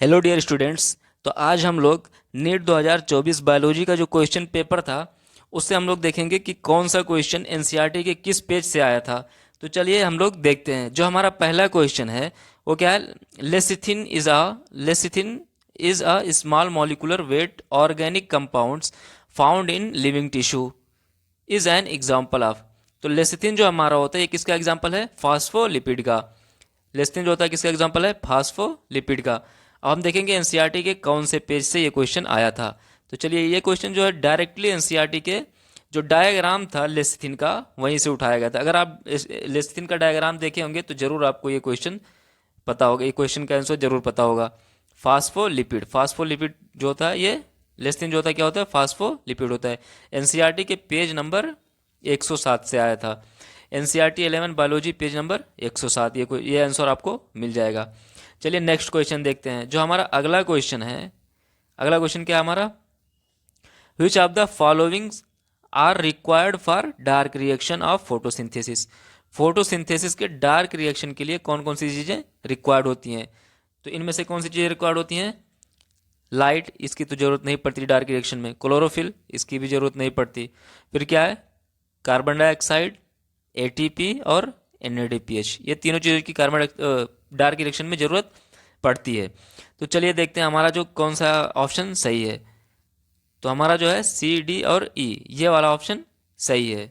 Hello dear students. तो आज हम लोग नीट 2024 बायोलॉजी का जो क्वेश्चन पेपर था उससे हम लोग देखेंगे कि कौन सा क्वेश्चन एनसीईआरटी के किस पेज से आया था। तो चलिए हम लोग देखते हैं। जो हमारा पहला क्वेश्चन है वो क्या है। Lecithin is a small molecular weight organic compounds found in living tissue is an example of. तो लेसिथिन जो हमारा होता है ये किसका एग्जाम्पल है? फास्फोलिपिड का। लेस्टिन जो होता है किसका एग्जाम्पल है? फास्फोलिपिड का। अब हम देखेंगे एनसीईआरटी के कौन से पेज से ये क्वेश्चन आया था। तो चलिए ये क्वेश्चन जो है डायरेक्टली एनसीईआरटी के जो डायग्राम था लेस्थिन का वहीं से उठाया गया था। अगर आप लेस्थिन का डायग्राम देखे होंगे तो जरूर आपको ये क्वेश्चन पता होगा, ये क्वेश्चन का आंसर जरूर पता होगा। फास्फोलिपिड फास्फोलिपिड जो होता है ये लेस्थिन जो होता है क्या होता है? फास्फोलिपिड होता है। एनसीईआरटी के पेज नंबर 107 से आया था। NCERT 11 biology page number 107। ये आंसर आपको मिल जाएगा। चलिए नेक्स्ट क्वेश्चन देखते हैं। जो हमारा अगला क्वेश्चन है, अगला क्वेश्चन क्या है हमारा? Which of the following are required for dark reaction of photosynthesis. Photosynthesis के डार्क रिएक्शन के लिए कौन कौन सी चीज़ें रिक्वायर्ड होती हैं? तो इनमें से कौन सी चीज़ें रिक्वायर्ड होती हैं? लाइट, इसकी तो जरूरत नहीं पड़ती डार्क रिएक्शन में। क्लोरोफिल, इसकी भी जरूरत नहीं पड़ती। फिर क्या है? कार्बन डाइऑक्साइड, एटीपी और एनएडीपीएच, ये तीनों चीज़ों की कार्बन डार्क रिएक्शन में ज़रूरत पड़ती है। तो चलिए देखते हैं हमारा जो कौन सा ऑप्शन सही है। तो हमारा जो है सी डी और ई, ये वाला ऑप्शन सही है।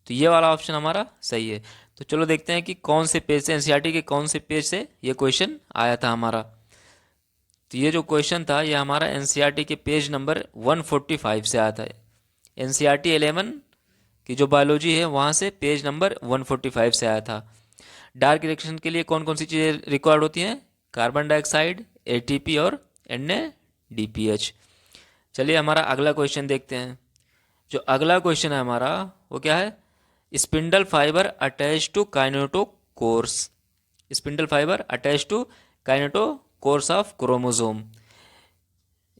तो ये वाला ऑप्शन हमारा सही है। तो चलो देखते हैं कि कौन से पेज से, एनसीईआरटी के कौन से पेज से ये क्वेश्चन आया था हमारा। तो ये जो क्वेश्चन था ये हमारा एनसीईआरटी के पेज नंबर 145 से आया था। एनसीईआरटी 11 की जो बायोलॉजी है वहाँ से पेज नंबर 145 से आया था। डार्क रिएक्शन के लिए कौन कौन सी चीज़ें रिक्वायर्ड होती हैं? कार्बन डाइऑक्साइड, एटीपी और एनएडीपीएच। चलिए हमारा अगला क्वेश्चन देखते हैं। जो अगला क्वेश्चन है हमारा वो क्या है? Spindle fibre attach to kinetochores. Spindle fibre attach to kinetochores of chromosome.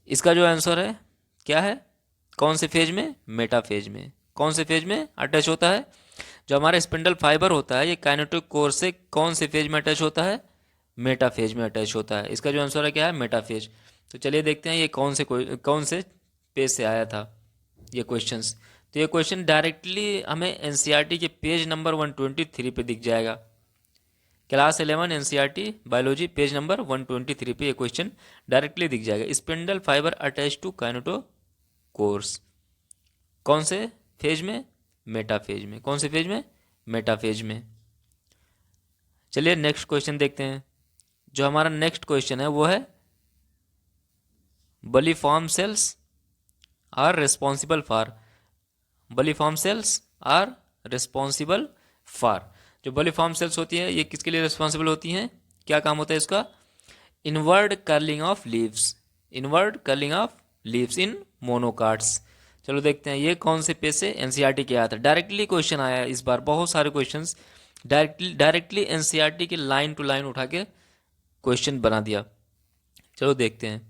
इसका जो आंसर है क्या है? कौन से फेज में? मेटाफेज में। कौन से फेज में अटैच होता है? जो हमारा स्पिंडल फाइबर होता है ये काइनेटिक कोर से कौन से फेज में अटैच होता है? मेटाफेज में अटैच होता है। इसका जो आंसर है क्या है? मेटाफेज। तो चलिए देखते हैं ये कौन से पेज से आया था ये क्वेश्चंस। तो ये क्वेश्चन डायरेक्टली हमें एनसीईआरटी के पेज नंबर 123 पे दिख जाएगा। Class 11 NCERT biology page number 123 पे ये क्वेश्चन डायरेक्टली दिख जाएगा। Spindle fibre attach to kinetochores कौन से फेज में? मेटाफेज में। कौन से फेज में? मेटाफेज में। चलिए नेक्स्ट क्वेश्चन देखते हैं। जो हमारा नेक्स्ट क्वेश्चन है वो है bulliform cells are responsible for. Bulliform cells are responsible for. जो बलिफॉर्म सेल्स होती है ये किसके लिए रिस्पॉन्सिबल होती हैं? क्या काम होता है इसका? Inward curling of leaves. Inward curling of leaves in monocots. चलो देखते हैं ये कौन से पेज से एनसीईआरटी के आया था। डायरेक्टली क्वेश्चन आया है इस बार, बहुत सारे क्वेश्चंस डायरेक्टली एनसीईआरटी के लाइन टू लाइन उठा के क्वेश्चन बना दिया। चलो देखते हैं।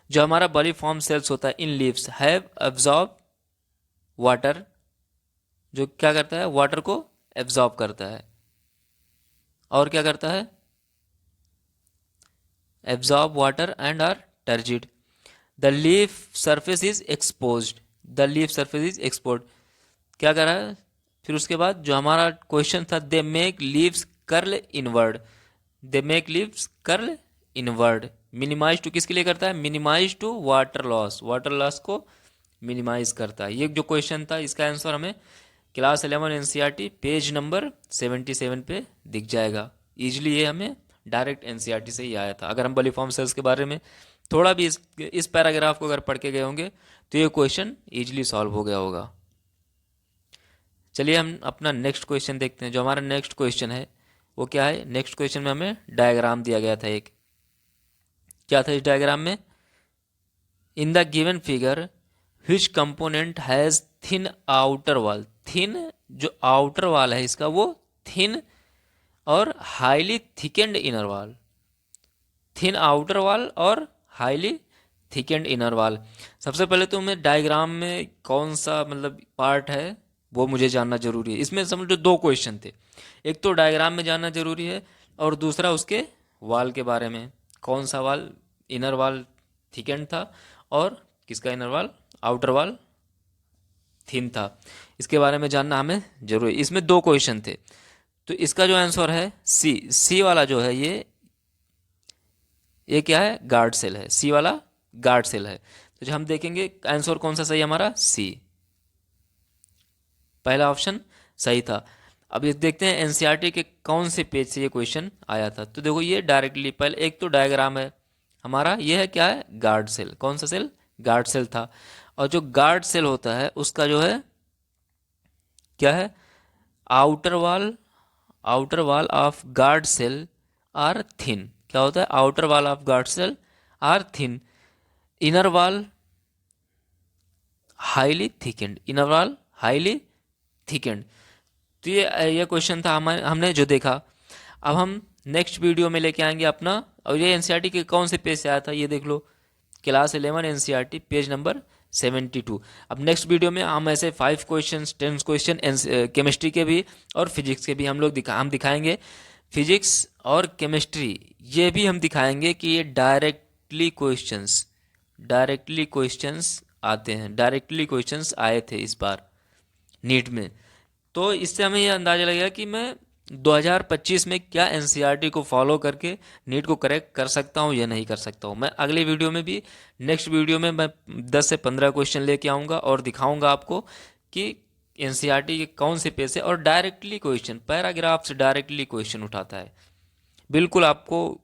जो हमारा बॉडी फॉर्म सेल्स होता है in leaves have absorb water. जो क्या करता है? वाटर को एब्जॉर्ब करता है। और क्या करता है? Absorb water and are turgid. The leaf surface is exposed. The leaf surface is exposed. क्या कर रहा है? फिर उसके बाद जो हमारा क्वेश्चन था they make leaves curl inward. They make leaves curl inward. Minimise to किसके लिए करता है? Minimise to water loss. Water loss को मिनिमाइज करता है। ये जो क्वेश्चन था इसका आंसर हमें क्लास 11 एनसीईआरटी पेज नंबर 77 पे दिख जाएगा। इजली ये हमें डायरेक्ट एनसीईआरटी से ही आया था। अगर हम बलिफॉर्म सेल्स के बारे में थोड़ा भी इस पैराग्राफ को अगर पढ़ के गए होंगे तो ये क्वेश्चन इजीली सॉल्व हो गया होगा। चलिए हम अपना नेक्स्ट क्वेश्चन देखते हैं। जो हमारा नेक्स्ट क्वेश्चन है वो क्या है? नेक्स्ट क्वेश्चन में हमें डायग्राम दिया गया था एक। क्या था इस डायग्राम में? In the given figure which component has thin outer wall. Thin जो आउटर वॉल है इसका वो थिन और highly thickened inner wall. Thin outer wall और हाईली थिकेंड इनर वॉल। सबसे पहले तो मैं डायग्राम में कौन सा मतलब पार्ट है वो मुझे जानना जरूरी है। इसमें समझ लो दो क्वेश्चन थे। एक तो डायग्राम में जानना जरूरी है और दूसरा उसके वाल के बारे में, कौन सा वाल, इनर वाल थिकेंड था और किसका इनर वाल, आउटर वाल थिन था। इसके बारे में जानना हमें जरूरी। इसमें 2 क्वेश्चन थे, तो इसका जो आंसर है सी वाला जो है ये क्या है, गार्ड सेल है, सी वाला गार्ड सेल है। तो जो हम देखेंगे आंसर कौन सा सही, हमारा सी, पहला ऑप्शन सही था। अब ये देखते हैं एनसीईआरटी के कौन से पेज से ये क्वेश्चन आया था। तो देखो ये डायरेक्टली पहले एक तो डायग्राम है हमारा, ये है क्या है, गार्ड सेल। कौन सा सेल, गार्ड सेल था। और जो गार्ड सेल होता है उसका जो है क्या है, outer wall of guard cell are thin. क्या होता है, outer wall of guard cell are thin, inner wall highly thickened, inner wall highly thickened. तो ये क्वेश्चन था हमने जो देखा। अब हम नेक्स्ट वीडियो में लेके आएंगे अपना, और ये एनसीईआरटी के कौन से पेज से आया था ये देख लो, क्लास 11 एनसीईआरटी पेज नंबर 72। अब नेक्स्ट वीडियो में हम ऐसे 5 क्वेश्चन 10 क्वेश्चन केमिस्ट्री के भी और फिजिक्स के भी हम दिखाएंगे। फिजिक्स और केमिस्ट्री ये भी हम दिखाएंगे कि ये डायरेक्टली क्वेश्चंस आते हैं, डायरेक्टली क्वेश्चंस आए थे इस बार नीट में। तो इससे हमें यह अंदाजा लगेगा कि मैं 2025 में क्या एनसीईआरटी को फॉलो करके नीट को करेक्ट कर सकता हूँ या नहीं कर सकता हूँ। मैं अगले वीडियो में भी, नेक्स्ट वीडियो में मैं 10 से 15 क्वेश्चन लेके आऊँगा और दिखाऊँगा आपको कि एनसीईआरटी के कौन से पेज से और डायरेक्टली क्वेश्चन, पैराग्राफ से डायरेक्टली क्वेश्चन उठाता है। बिल्कुल आपको